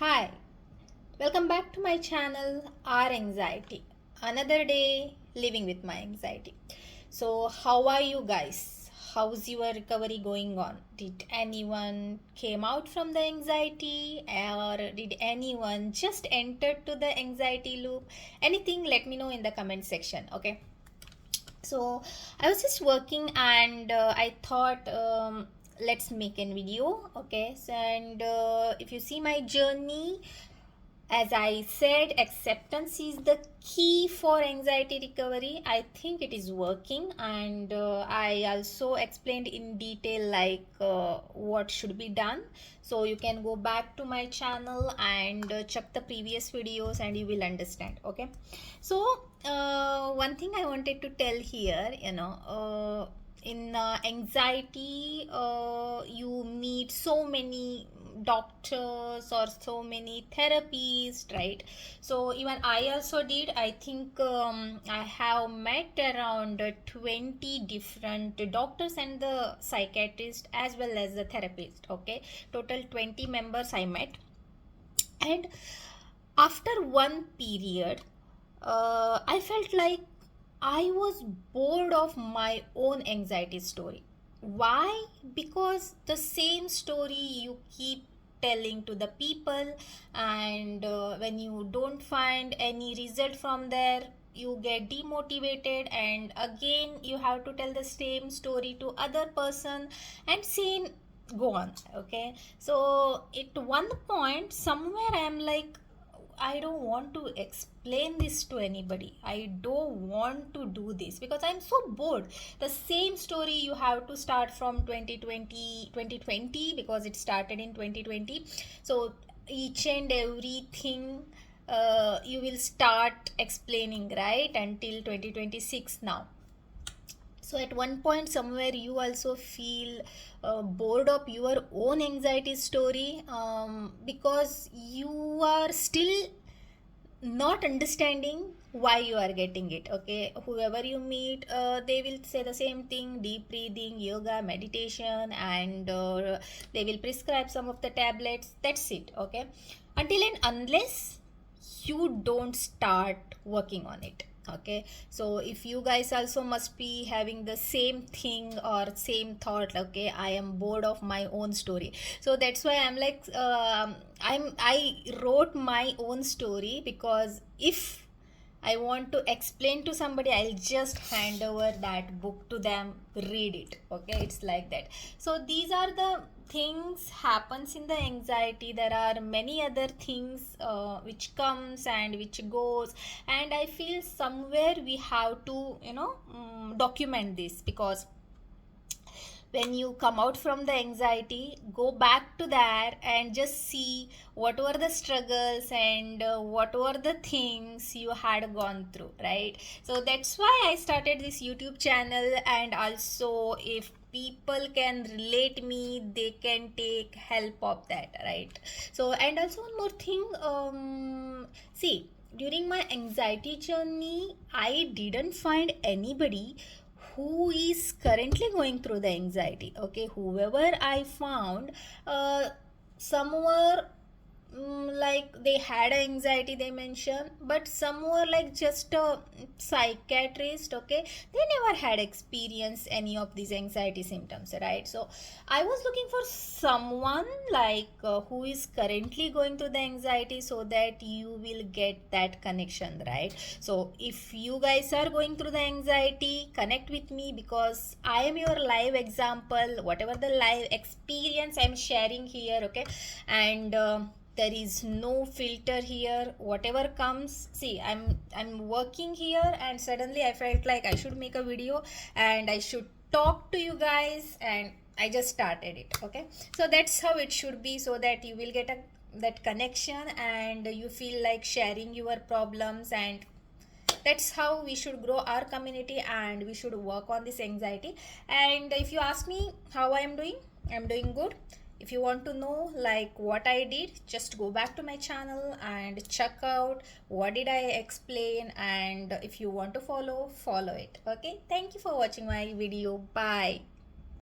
Hi, welcome back to my channel Our Anxiety. Another day living with my anxiety. So, how are you guys? How's your recovery going on? Did anyone came out from the anxiety or did anyone just enter to the anxiety loop? Anything, let me know in the comment section, okay? So I was just working and I thought let's make a video, okay? So, and if you see my journey, as I said, acceptance is the key for anxiety recovery. I think it is working, and I also explained in detail like what should be done. So you can go back to my channel and check the previous videos, and you will understand. Okay. So one thing I wanted to tell here, in anxiety, you meet so many doctors or so many therapists, right? So even I also did. I think I have met around 20 different doctors and the psychiatrist as well as the therapist. Okay, total 20 members I met. And after one period, I felt like I was bored of my own anxiety story. Why? Because the same story you keep telling to the people, and when you don't find any result from there, you get demotivated, and again you have to tell the same story to other person, and same go on. Okay, so at one point somewhere I'm like, I don't want to explain this to anybody. I don't want to do this because I'm so bored. The same story you have to start from 2020 because it started in 2020. So each and everything you will start explaining, right, until 2026 now. So at one point somewhere you also feel bored of your own anxiety story, because you are still not understanding why you are getting it. Okay, whoever you meet, they will say the same thing: deep breathing, yoga, meditation, and they will prescribe some of the tablets. That's it. Okay, until and unless you don't start working on it. Okay, so if you guys also must be having the same thing or same thought, okay, I am bored of my own story. So that's why I'm like, I wrote my own story, because if I want to explain to somebody, I'll just hand over that book to them, read it. Okay, it's like that. So these are the things happens in the anxiety. There are many other things which comes and which goes, and I feel somewhere we have to, document this, because when you come out from the anxiety, go back to that and just see what were the struggles and what were the things you had gone through, right? So that's why I started this YouTube channel, and also if people can relate me, they can take help of that, right? So, and also one more thing, see, during my anxiety journey, I didn't find anybody who is currently going through the anxiety. Okay, whoever I found, some were like they had anxiety, they mentioned, but some were like just a psychiatrist. Okay, they never had experienced any of these anxiety symptoms, right? So I was looking for someone like who is currently going through the anxiety, so that you will get that connection, right? So if you guys are going through the anxiety, connect with me, because I am your live example, whatever the live experience I'm sharing here. Okay, and there is no filter here. Whatever comes, see, I'm working here, and suddenly I felt like I should make a video and I should talk to you guys, and I just started it. Okay, so that's how it should be, so that you will get that connection, and you feel like sharing your problems, and that's how we should grow our community, and we should work on this anxiety. And if you ask me how I am doing, I'm doing good. If you want to know like what I did, just go back to my channel and check out what did I explain, and if you want to follow it. Okay, thank you for watching my video. Bye.